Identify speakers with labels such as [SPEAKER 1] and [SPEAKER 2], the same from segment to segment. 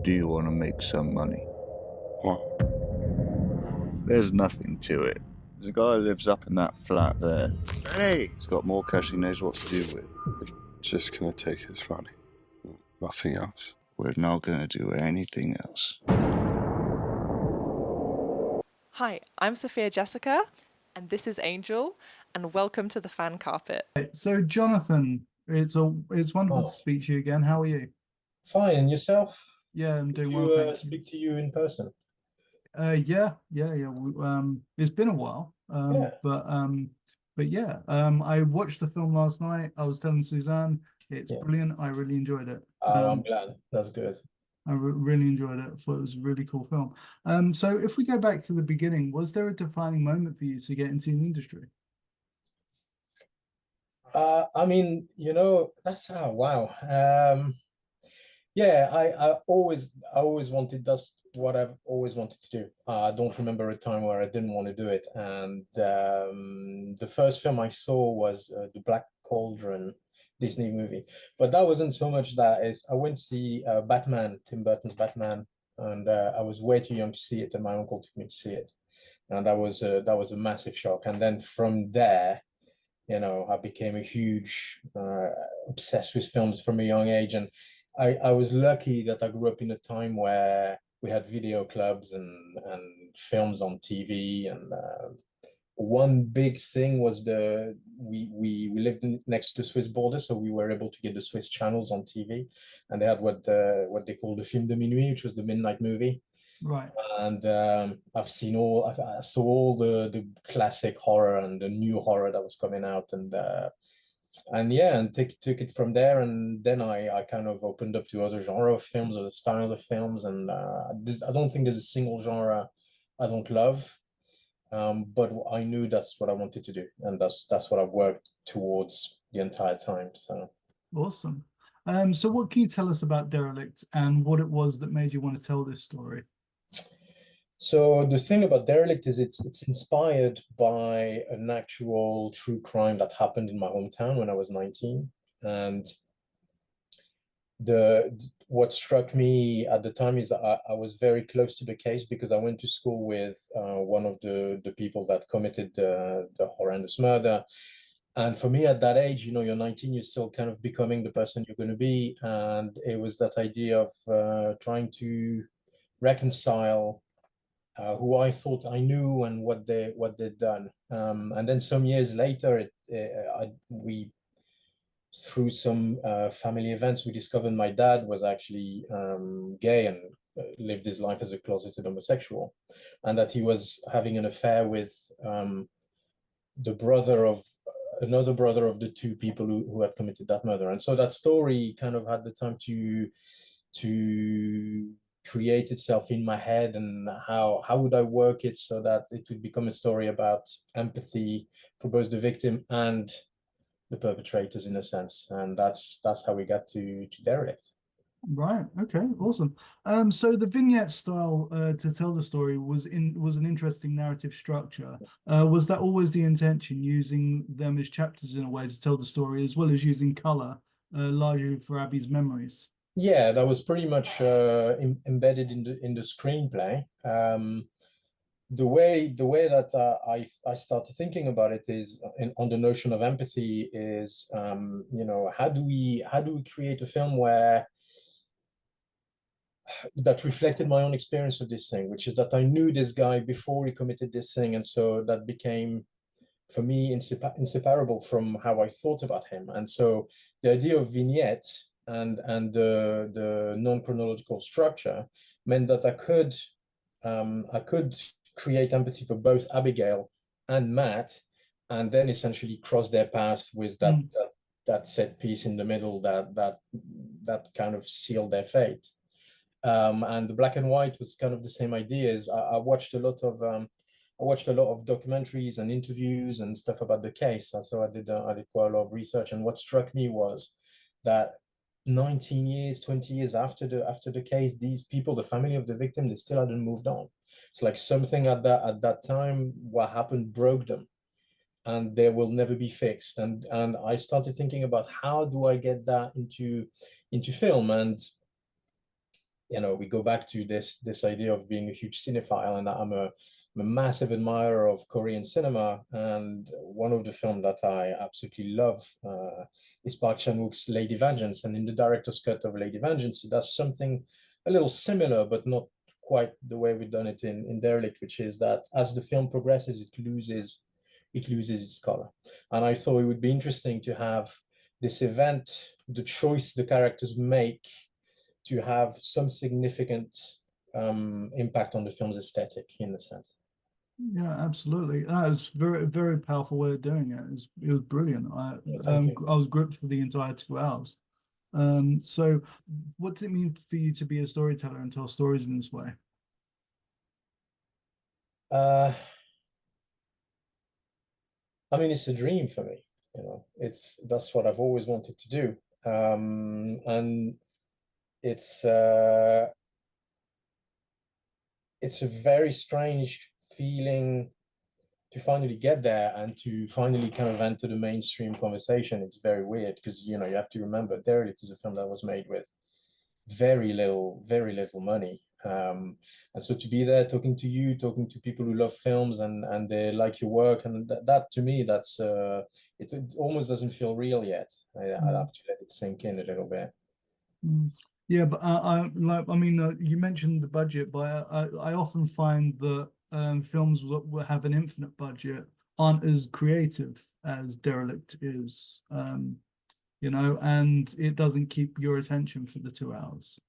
[SPEAKER 1] Do you want to make some money?
[SPEAKER 2] What?
[SPEAKER 1] There's nothing to it. There's a guy who lives up in that flat there. Hey! He's got more cash than he knows what to do with.
[SPEAKER 2] Just gonna take his money. Nothing else.
[SPEAKER 1] We're not gonna do anything else.
[SPEAKER 3] Hi, I'm Sophia Jessica, and this is Angel, and welcome to the fan carpet.
[SPEAKER 4] So, Jonathan, it's wonderful to speak to you again. How are you?
[SPEAKER 5] Fine, and yourself?
[SPEAKER 4] Yeah, I'm doing well, thank you.
[SPEAKER 5] Speak to you in person.
[SPEAKER 4] Yeah. It's been a while. But yeah. I watched the film last night. I was telling Suzanne, it's brilliant. I really enjoyed it.
[SPEAKER 5] I'm glad. That's good.
[SPEAKER 4] I really enjoyed it. I thought it was a really cool film. So if we go back to the beginning, was there a defining moment for you to get into the industry?
[SPEAKER 5] I mean, that's wow. Yeah, I always wanted, that's what I've always wanted to do. I don't remember a time where I didn't want to do it. And the first film I saw was the Black Cauldron Disney movie. But that wasn't so much that, is I went to see Batman, Tim Burton's Batman, and I was way too young to see it, and my uncle took me to see it. And that was a massive shock. And then from there, I became a huge obsessed with films from a young age. And I was lucky that I grew up in a time where we had video clubs and films on TV. And one big thing was we lived next to the Swiss border, so we were able to get the Swiss channels on TV, and they had what they call the film de minuit, which was the midnight movie.
[SPEAKER 4] Right.
[SPEAKER 5] And I saw all the classic horror and the new horror that was coming out, and took it from there. And then I kind of opened up to other genre of films or the styles of films. And I don't think there's a single genre I don't love, but I knew that's what I wanted to do, and that's what I've worked towards the entire time. So
[SPEAKER 4] awesome. So what can you tell us about Derelict and what it was that made you want to tell this story?
[SPEAKER 5] So the thing about Derelict is it's inspired by an actual true crime that happened in my hometown when I was 19. And what struck me at the time is that I was very close to the case, because I went to school with one of the people that committed the horrendous murder. And for me at that age, you're 19, you're still kind of becoming the person you're going to be. And it was that idea of trying to reconcile who I thought I knew and what they'd done. And then some years later, we through some family events, we discovered my dad was actually gay and lived his life as a closeted homosexual, and that he was having an affair with the brother of another brother of the two people who had committed that murder. And so that story kind of had the time to create itself in my head, and how would I work it so that it would become a story about empathy for both the victim and the perpetrators, in a sense. And that's how we got to Derelict.
[SPEAKER 4] Right. Okay. Awesome. So the vignette style to tell the story was an interesting narrative structure. Was that always the intention, using them as chapters in a way to tell the story, as well as using color, largely for Abby's memories?
[SPEAKER 5] Yeah, that was pretty much embedded in the screenplay. The way that I started thinking about it is on the notion of empathy is, how do we create a film that reflected my own experience of this thing, which is that I knew this guy before he committed this thing, and so that became for me inseparable from how I thought about him. And so the idea of vignette and the non-chronological structure meant that I could create empathy for both Abigail and Matt, and then essentially cross their paths with that set piece in the middle that kind of sealed their fate. And the black and white was kind of the same ideas. I watched a lot of documentaries and interviews and stuff about the case. So I did quite a lot of research. And what struck me was that 19 years, 20 years after the case, these people, the family of the victim, they still hadn't moved on. It's like something at that time, what happened broke them, and they will never be fixed. And I started thinking about how do I get that into film. And we go back to this idea of being a huge cinephile, and I'm a massive admirer of Korean cinema. And one of the films that I absolutely love is Park Chan-wook's Lady Vengeance. And in the director's cut of Lady Vengeance, he does something a little similar, but not quite the way we've done it in Derelict, which is that as the film progresses, it loses its color. And I thought it would be interesting to have this event, the choice the characters make, to have some significant impact on the film's aesthetic, in a sense.
[SPEAKER 4] Yeah, absolutely. That was very, very powerful way of doing it. It was brilliant. I was gripped for the entire 2 hours. So what does it mean for you to be a storyteller and tell stories in this way?
[SPEAKER 5] I mean, it's a dream for me. That's what I've always wanted to do. And it's a very strange feeling to finally get there and to finally kind of enter the mainstream conversation. It's very weird because, you have to remember, Derelict is a film that was made with very little money. And so to be there talking to you, talking to people who love films and they like your work, and that to me, that's it almost doesn't feel real yet. I'll have to let it sink in a little bit.
[SPEAKER 4] Yeah, but you mentioned the budget, but I often find that films that have an infinite budget aren't as creative as Derelict is, and it doesn't keep your attention for the 2 hours,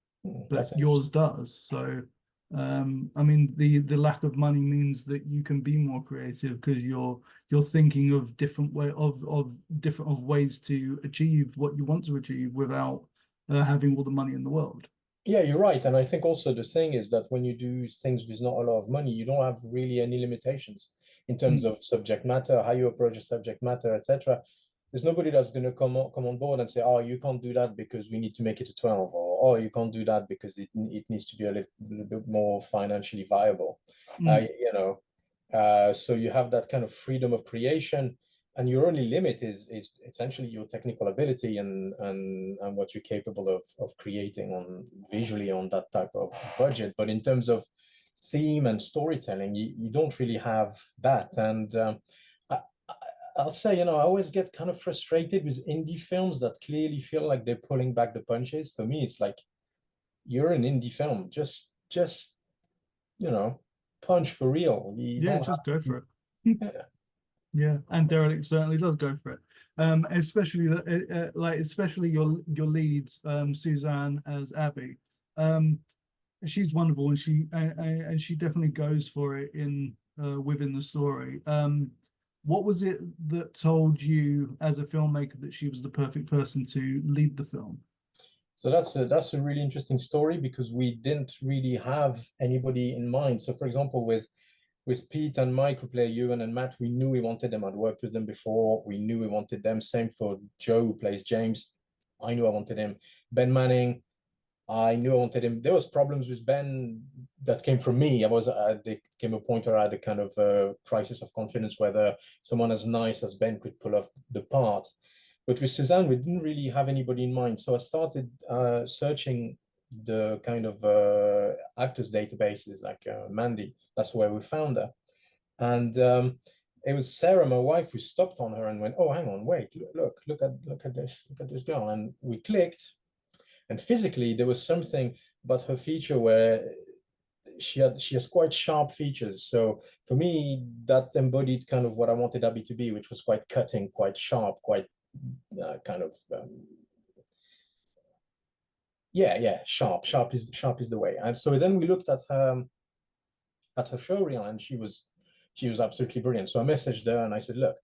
[SPEAKER 4] but yours does. So, the lack of money means that you can be more creative because you're thinking of different ways to achieve what you want to achieve without having all the money in the world.
[SPEAKER 5] Yeah, you're right. And I think also the thing is that when you do things with not a lot of money, you don't have really any limitations in terms of subject matter, how you approach a subject matter, etc. There's nobody that's going to come on board and say, oh, you can't do that because we need to make it a 12, or oh, you can't do that because it needs to be a little bit more financially viable. So you have that kind of freedom of creation. And your only limit is essentially your technical ability and what you're capable of creating visually on that type of budget. But in terms of theme and storytelling, you don't really have that. And I'll say, I always get kind of frustrated with indie films that clearly feel like they're pulling back the punches. For me, it's like, you're an indie film, just punch for real.
[SPEAKER 4] Just go for it.
[SPEAKER 5] Yeah.
[SPEAKER 4] Yeah, and Derelict certainly does go for it. Especially especially your leads, Suzanne as Abby. She's wonderful, and she definitely goes for it within the story. What was it that told you as a filmmaker that she was the perfect person to lead the film?
[SPEAKER 5] So that's a really interesting story because we didn't really have anybody in mind. So for example, with Pete and Mike, who play Ewan and Matt, we knew we wanted them. I'd worked with them before. We knew we wanted them. Same for Joe, who plays James. I knew I wanted him. Ben Manning, I knew I wanted him. There was problems with Ben that came from me. There came a point where I had a kind of crisis of confidence whether someone as nice as Ben could pull off the part. But with Suzanne, we didn't really have anybody in mind. So I started searching the kind of actors databases like Mandy. That's where we found her. And it was Sarah, my wife, who stopped on her and went, oh, hang on, wait, look at this girl. And we clicked, and physically there was something about her feature where she has quite sharp features. So for me, that embodied kind of what I wanted Abby to be, which was quite cutting, quite sharp, quite kind of sharp is the way. And so then we looked at her showreel, and she was absolutely brilliant. So I messaged her and I said, look,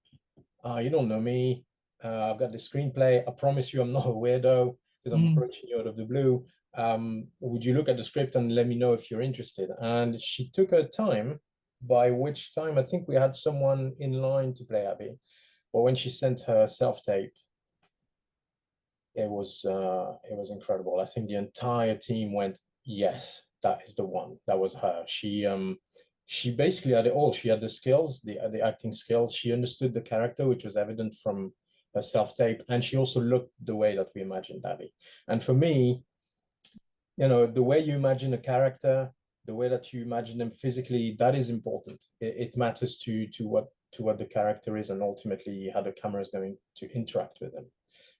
[SPEAKER 5] you don't know me, I've got the screenplay, I promise you I'm not a weirdo because I'm approaching you out of the blue. Would you look at the script and let me know if you're interested? And she took her time, by which time I think we had someone in line to play Abby. But when she sent her self-tape, it was incredible. I think the entire team went, yes, that is the one. That was her. She basically had it all. She had the skills, the acting skills. She understood the character, which was evident from her self-tape, and she also looked the way that we imagined Abby. And for me, the way you imagine a character, the way that you imagine them physically, that is important. It matters to what the character is, and ultimately how the camera is going to interact with them.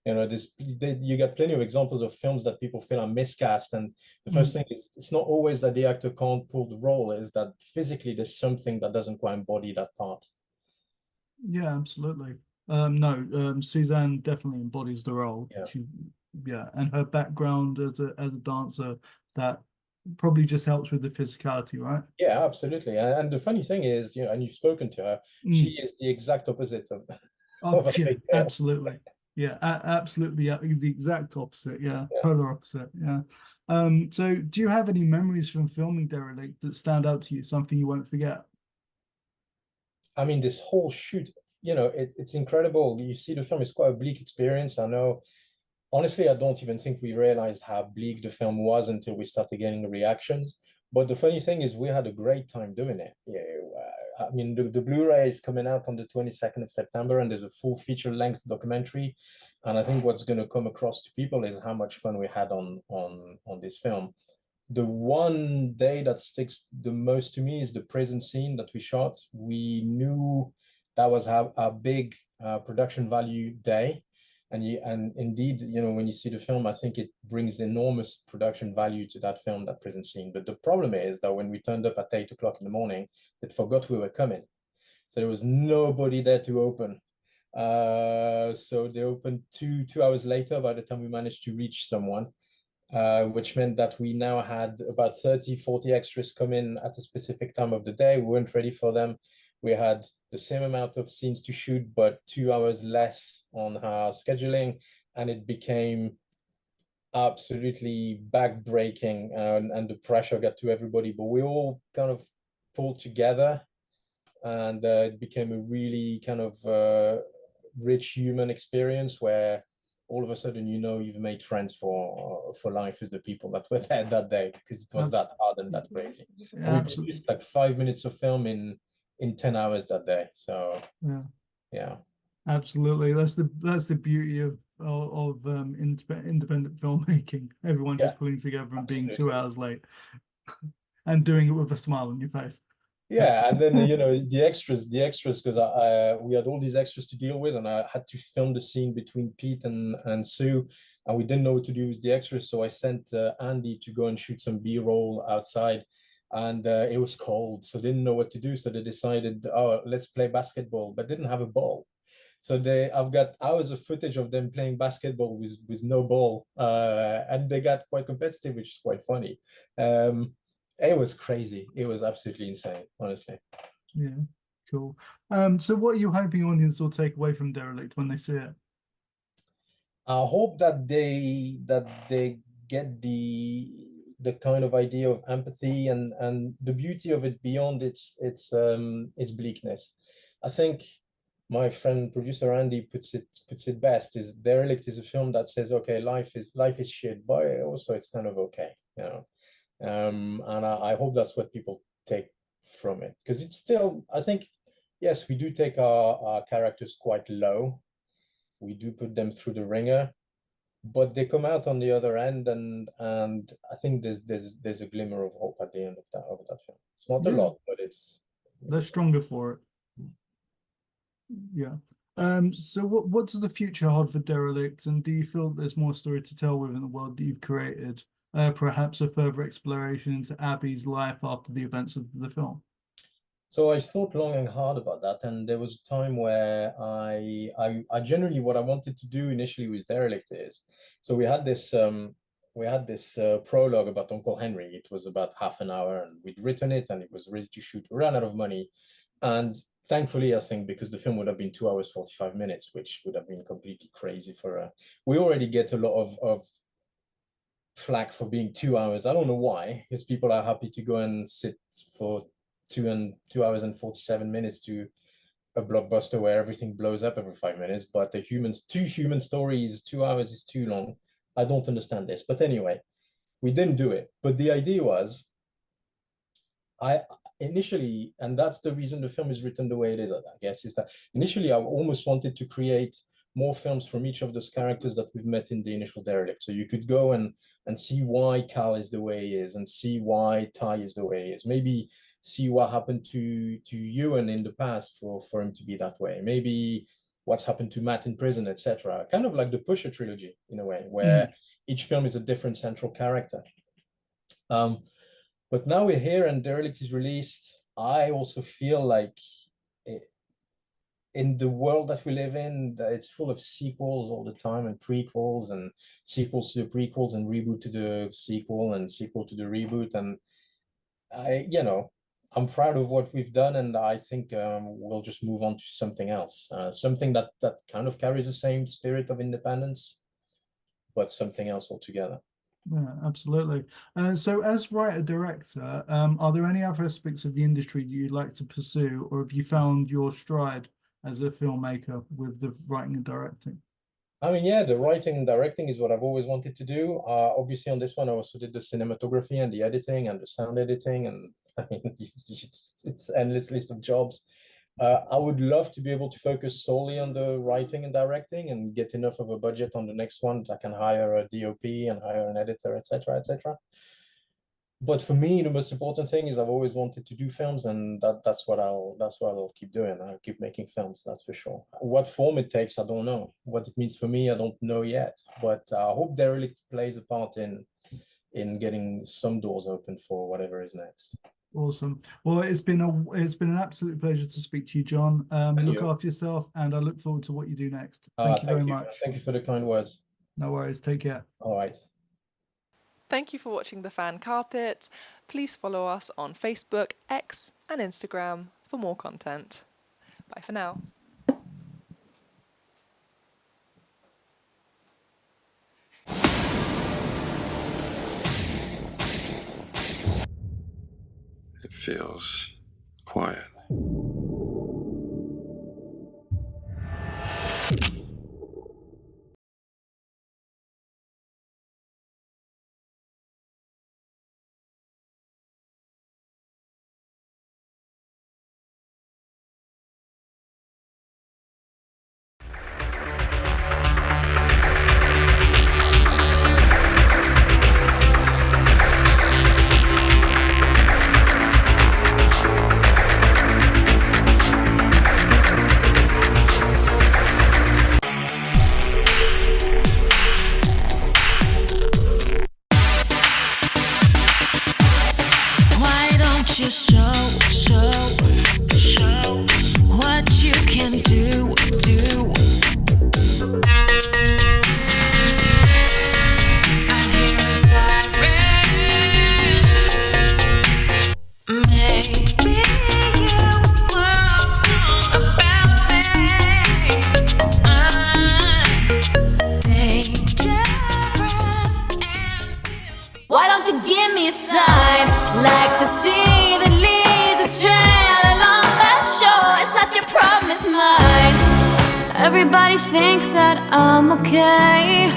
[SPEAKER 5] You get plenty of examples of films that people feel are miscast, and the first thing is, it's not always that the actor can't pull the role, is that physically there's something that doesn't quite embody that part.
[SPEAKER 4] Yeah, absolutely. No, Suzanne definitely embodies the role.
[SPEAKER 5] Yeah.
[SPEAKER 4] And her background as a dancer, that probably just helps with the physicality, right?
[SPEAKER 5] Yeah, absolutely. And the funny thing is, and you've spoken to her, she is the exact opposite of
[SPEAKER 4] yeah,
[SPEAKER 5] Abigail.
[SPEAKER 4] absolutely. Yeah, absolutely. The exact opposite. Yeah, polar opposite. Yeah. So do you have any memories from filming Derelict that stand out to you, something you won't forget?
[SPEAKER 5] I mean, this whole shoot, it's incredible. You see the film, it's quite a bleak experience. I know, honestly, I don't even think we realized how bleak the film was until we started getting reactions. But the funny thing is, we had a great time doing it. Yeah, I mean, the Blu-ray is coming out on the 22nd of September, and there's a full feature-length documentary. And I think what's going to come across to people is how much fun we had on this film. The one day that sticks the most to me is the prison scene that we shot. We knew that was our big production value day. And indeed, when you see the film, I think it brings enormous production value to that film, that prison scene. But the problem is that when we turned up at 8 o'clock in the morning, they forgot we were coming. So there was nobody there to open. So they opened two hours later by the time we managed to reach someone, which meant that we now had about 30, 40 extras come in at a specific time of the day. We weren't ready for them. We had the same amount of scenes to shoot, but 2 hours less on our scheduling, and it became absolutely backbreaking, and the pressure got to everybody. But we all kind of pulled together, and it became a really kind of rich human experience where all of a sudden, you've made friends for life with the people that were there that day, because it was that hard and that crazy. And we produced like 5 minutes of film in 10 hours that day. So yeah,
[SPEAKER 4] absolutely. That's the beauty of independent filmmaking. Everyone just pulling together and being 2 hours late and doing it with a smile on your face.
[SPEAKER 5] Yeah, and then the extras, because we had all these extras to deal with, and I had to film the scene between Pete and Sue, and we didn't know what to do with the extras, so I sent Andy to go and shoot some B-roll outside, and it was cold, so they didn't know what to do, so they decided, oh, let's play basketball, but didn't have a ball. So I've got hours of footage of them playing basketball with no ball, and they got quite competitive, which is quite funny. It was crazy. It was absolutely insane, honestly.
[SPEAKER 4] Yeah, cool. So what are you hoping audience will take away from Derelict when they see it?
[SPEAKER 5] I hope that they get the kind of idea of empathy and the beauty of it beyond its bleakness. I think my friend producer Andy puts it best, is Derelict is a film that says, okay, life is shit, but also it's kind of okay, and I hope that's what people take from it, because it's still, I think, yes, we do take our characters quite low, we do put them through the ringer, but they come out on the other end, and I think there's a glimmer of hope at the end of that film. It's not a lot, but
[SPEAKER 4] they're stronger for it. Yeah. So what does the future hold for Derelict, and do you feel there's more story to tell within the world that you've created? Perhaps a further exploration into Abby's life after the events of the film?
[SPEAKER 5] So I thought long and hard about that, and there was a time where I generally, what I wanted to do initially with Derelict is, so we had this prologue about Uncle Henry. It was about half an hour, and we'd written it, and it was ready to shoot. We ran out of money, and thankfully, I think, because the film would have been 2 hours 45 minutes, which would have been completely crazy for we already get a lot of flack for being 2 hours. I don't know why, because people are happy to go and sit for 2 hours and 47 minutes to a blockbuster where everything blows up every 5 minutes, but two human stories, 2 hours is too long. I don't understand this, but anyway, we didn't do it. But the idea was, I initially, and that's the reason the film is written the way it is, I guess, is that initially I almost wanted to create more films from each of those characters that we've met in the initial Derelict. So you could go and see why Cal is the way he is, and see why Ty is the way he is. Maybe see what happened to Ewan in the past for him to be that way. Maybe what's happened to Matt in prison, etc. Kind of like the Pusher trilogy in a way, where each film is a different central character. But now we're here and Derelict is released. I also feel like in the world that we live in, it's full of sequels all the time, and prequels and sequels to the prequels, and reboot to the sequel and sequel to the reboot. And I'm proud of what we've done, and I think we'll just move on to something else, something that kind of carries the same spirit of independence, but something else altogether.
[SPEAKER 4] Yeah, absolutely. So as writer-director, are there any other aspects of the industry that you'd like to pursue, or have you found your stride as a filmmaker with the writing and directing?
[SPEAKER 5] I mean, yeah, the writing and directing is what I've always wanted to do. Obviously, on this one, I also did the cinematography and the editing and the sound editing, and I mean, it's endless list of jobs. I would love to be able to focus solely on the writing and directing and get enough of a budget on the next one that I can hire a DOP and hire an editor, etc., etc. But for me, the most important thing is I've always wanted to do films, and that's what I'll keep doing. I'll keep making films, that's for sure. What form it takes, I don't know. What it means for me, I don't know yet. But I hope Derelict plays a part in getting some doors open for whatever is next.
[SPEAKER 4] Awesome. Well, it's been an absolute pleasure to speak to you, John. Look after yourself, and I look forward to what you do next. Thank you very much.
[SPEAKER 5] Thank you for the kind words.
[SPEAKER 4] No worries. Take care.
[SPEAKER 5] All right.
[SPEAKER 3] Thank you for watching The Fan Carpet. Please follow us on Facebook, X, and Instagram for more content. Bye for now.
[SPEAKER 2] It feels quiet.
[SPEAKER 6] you show what you can do. I hear a siren. Maybe you were wrong about me. I'm dangerous and still. Why don't you give me a sign like the sea? Everybody thinks that I'm okay.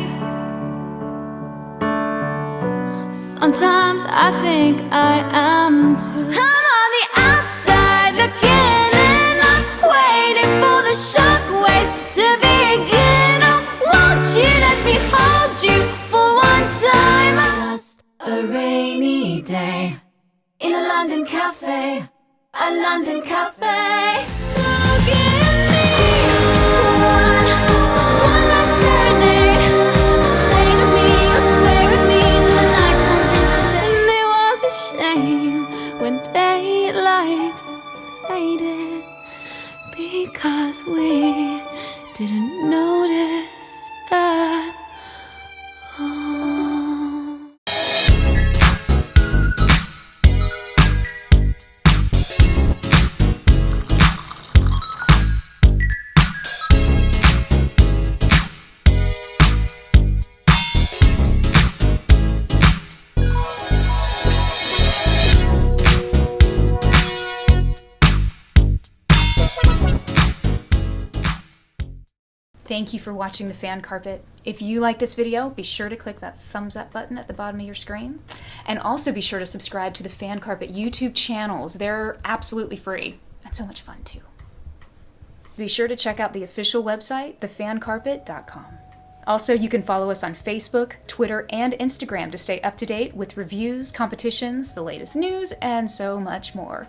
[SPEAKER 6] Sometimes I think I am too. I'm on the outside looking in. I'm waiting for the shockwaves to begin. Oh, won't you let me hold you for one time? Just a rainy day in a London cafe. A London cafe. So give me one last serenade. Say to me, or swear at me till the night turns into day. And it was a shame when daylight faded, because we didn't notice at all.
[SPEAKER 7] Thank you for watching The Fan Carpet. If you like this video, be sure to click that thumbs up button at the bottom of your screen. And also be sure to subscribe to the Fan Carpet YouTube channels. They're absolutely free and so much fun too. Be sure to check out the official website, thefancarpet.com. Also, you can follow us on Facebook, Twitter, and Instagram to stay up to date with reviews, competitions, the latest news, and so much more.